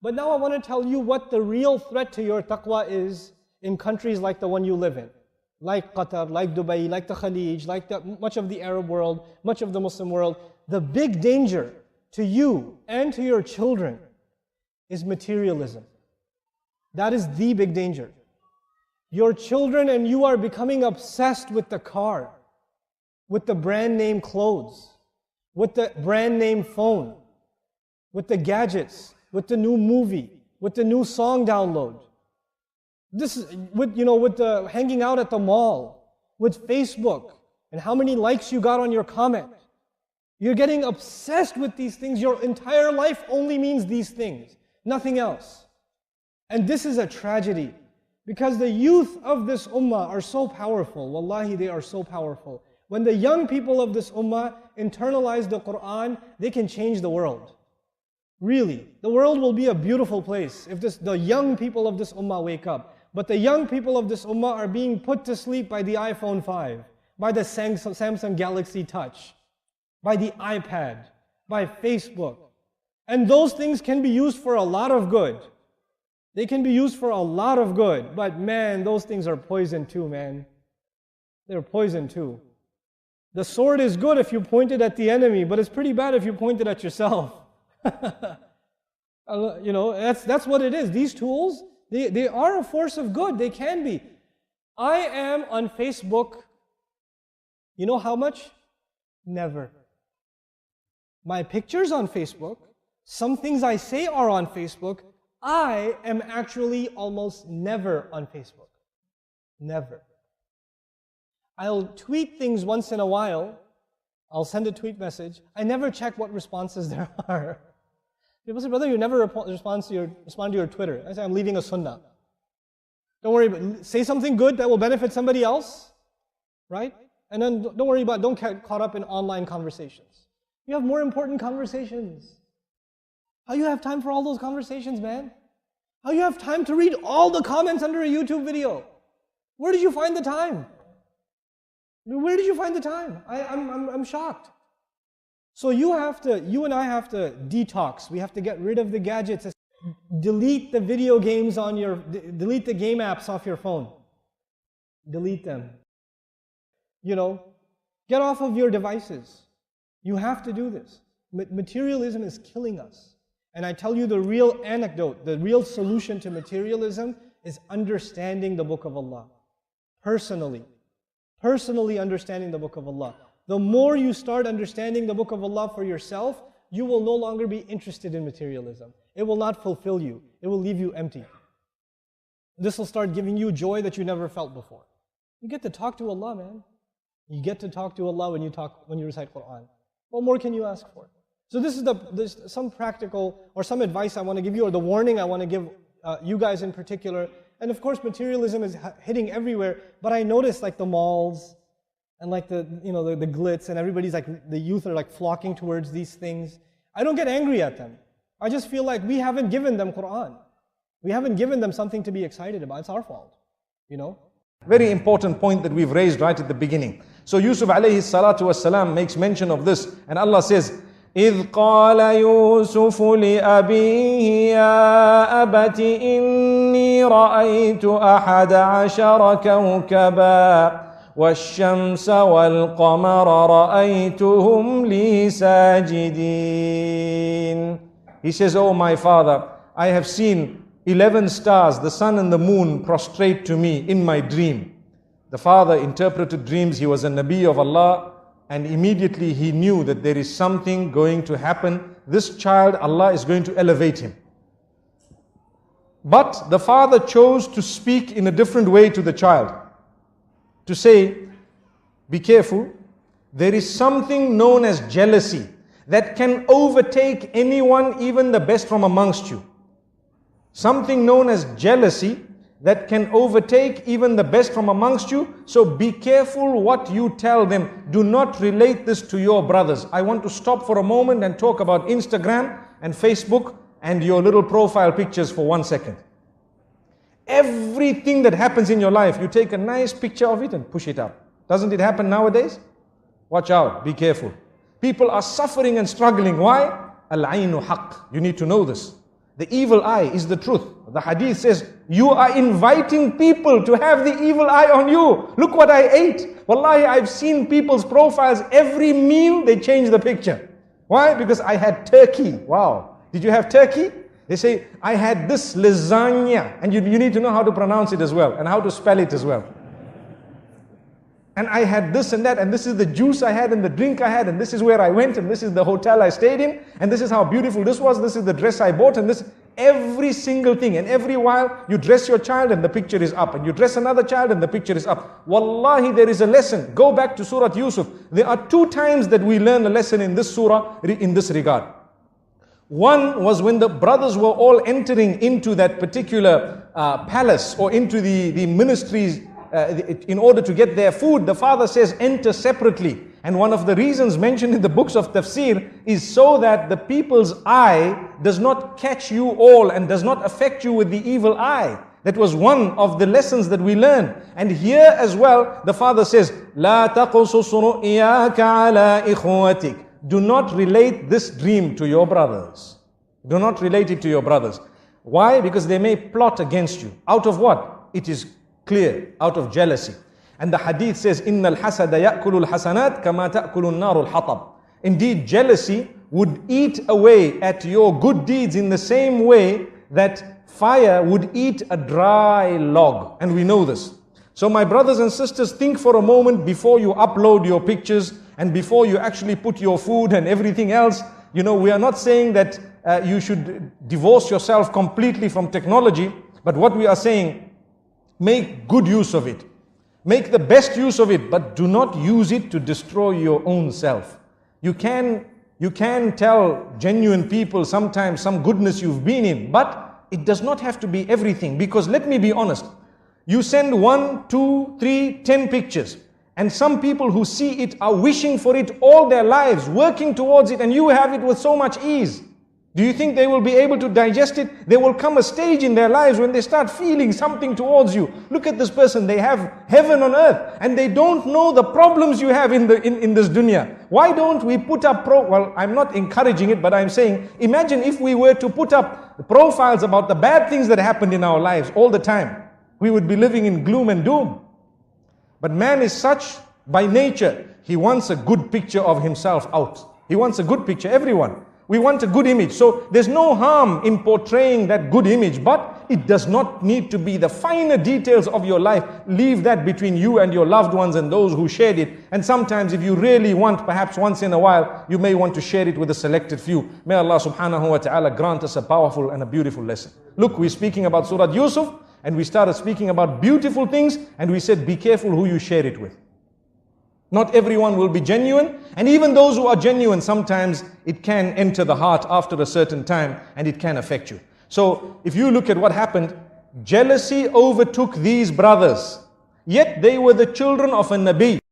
But now I want to tell you what the real threat to your taqwa is in countries like the one you live in. Like Qatar, like Dubai, like the Khalij, like much of the Arab world, much of the Muslim world. The big danger to you and to your children is materialism. That is the big danger. Your children and you are becoming obsessed with the car, with the brand name clothes, with the brand name phone, with the gadgets, with the new movie, with the new song download. This is with the hanging out at the mall, with Facebook, and how many likes you got on your comment. You're getting obsessed with these things. Your entire life only means these things, nothing else. And this is a tragedy, because the youth of this ummah are so powerful. Wallahi, they are so powerful. When the young people of this ummah internalize the Quran, they can change the world. Really, the world will be a beautiful place if the young people of this ummah wake up. But the young people of this ummah are being put to sleep by the iPhone 5, by the Samsung Galaxy Touch, by the iPad, by Facebook. And those things can be used for a lot of good. They can be used for a lot of good. But man, those things are poison too, man. They're poison too. The sword is good if you point it at the enemy, but it's pretty bad if you point it at yourself. That's what it is. These tools, they are a force of good. They can be. I am on Facebook, you know how much? Never. My pictures on Facebook, some things I say are on Facebook. I am actually almost never on Facebook. Never. I'll tweet things once in a while. I'll send a tweet message. I never check what responses there are. People say, brother, you never respond to your Twitter. I say, I'm leaving a sunnah. Don't worry about say something good that will benefit somebody else, right? And then don't get caught up in online conversations. You have more important conversations. How you have time for all those conversations, man? How you have time to read all the comments under a YouTube video? Where did you find the time? Where did you find the time? I'm shocked. So you and I have to detox. We have to get rid of the gadgets. Delete the video games delete the game apps off your phone. Delete them. Get off of your devices. You have to do this. Materialism is killing us. And I tell you the real anecdote, the real solution to materialism is understanding the Book of Allah. Personally understanding the Book of Allah. The more you start understanding the Book of Allah for yourself, you will no longer be interested in materialism. It will not fulfill you. It will leave you empty. This will start giving you joy that you never felt before. You get to talk to Allah, man. You get to talk to Allah when you recite Quran. What more can you ask for? So this is some practical or some advice I want to give you, or the warning I want to give you guys in particular. And of course, materialism is hitting everywhere. But I notice like the malls and like the glitz, and everybody's like, the youth are like flocking towards these things. I don't get angry at them. I just feel like we haven't given them Quran. We haven't given them something to be excited about. It's our fault, Very important point that we've raised right at the beginning. So Yusuf alayhi salatu wasalam makes mention of this, and Allah says, إِذْ قَالَ يُوسُفُ لِأَبِيهِ يَا أَبَتِ إِنِّي رَأَيْتُ أَحَدَ عَشَرَ كَوْكَبًا وَالشَّمْسَ وَالْقَمَرَ رَأَيْتُهُمْ لِي سَاجِدِينَ. He says, oh my father, I have seen 11 stars, the sun and the moon, prostrate to me in my dream. The father interpreted dreams. He was a Nabi of Allah, and immediately he knew that there is something going to happen. This child, Allah is going to elevate him. But the father chose to speak in a different way to the child. To say, be careful, there is something known as jealousy that can overtake anyone, even the best from amongst you. Something known as jealousy that can overtake even the best from amongst you. So be careful what you tell them. Do not relate this to your brothers. I want to stop for a moment and talk about Instagram and Facebook and your little profile pictures for 1 second. Everything that happens in your life, you take a nice picture of it and push it up. Doesn't it happen nowadays? Watch out, be careful. People are suffering and struggling. Why? Al-aynu haqq. You need to know this. The evil eye is the truth. The hadith says, you are inviting people to have the evil eye on you. Look what I ate. Wallahi, I've seen people's profiles. Every meal, they change the picture. Why? Because I had turkey. Wow. Did you have turkey? They say, I had this lasagna. And you need to know how to pronounce it as well, and how to spell it as well. And I had this and that, and this is the juice I had, and the drink I had, and this is where I went, and this is the hotel I stayed in, and this is how beautiful this was, this is the dress I bought, and this, every single thing. And every while, you dress your child and the picture is up, and you dress another child and the picture is up. Wallahi, there is a lesson. Go back to Surah Yusuf. There are 2 times that we learn a lesson in this surah, in this regard. One was when the brothers were all entering into that particular palace, or into the ministries, in order to get their food. The father says, enter separately. And one of the reasons mentioned in the books of tafsir is so that the people's eye does not catch you all and does not affect you with the evil eye. That was one of the lessons that we learned. And here as well, the father says, لا تقصص رؤياك على إخوتك. Do not relate this dream to your brothers. Do not relate it to your brothers. Why? Because they may plot against you. Out of what? It is clear, out of jealousy. And the hadith says, إِنَّ الْحَسَدَ يَأْكُلُ الْحَسَنَاتِ كَمَا تَأْكُلُ النَّارُ الْحَطَبِ. Indeed, jealousy would eat away at your good deeds in the same way that fire would eat a dry log. And we know this. So my brothers and sisters, think for a moment before you upload your pictures and before you actually put your food and everything else. You know, we are not saying that you should divorce yourself completely from technology, but what we are saying, make good use of it. Make the best use of it, but do not use it to destroy your own self. You can tell genuine people sometimes some goodness you've been in, but it does not have to be everything. Because let me be honest, you send 1, 2, 3, 10 pictures, and some people who see it are wishing for it all their lives, working towards it, and you have it with so much ease. Do you think they will be able to digest it? There will come a stage in their lives when they start feeling something towards you. Look at this person, they have heaven on earth, and they don't know the problems you have in this dunya. Why don't we put up, well, I'm not encouraging it, but I'm saying, imagine if we were to put up profiles about the bad things that happened in our lives all the time. We would be living in gloom and doom. But man is such by nature, he wants a good picture of himself out. He wants a good picture, everyone. We want a good image. So there's no harm in portraying that good image, but it does not need to be the finer details of your life. Leave that between you and your loved ones and those who shared it. And sometimes if you really want, perhaps once in a while, you may want to share it with a selected few. May Allah subhanahu wa ta'ala grant us a powerful and a beautiful lesson. Look, we're speaking about Surah Yusuf, and we started speaking about beautiful things, and we said, be careful who you share it with. Not everyone will be genuine, and even those who are genuine, sometimes it can enter the heart after a certain time and it can affect you. So if you look at what happened, jealousy overtook these brothers, yet they were the children of a Nabi.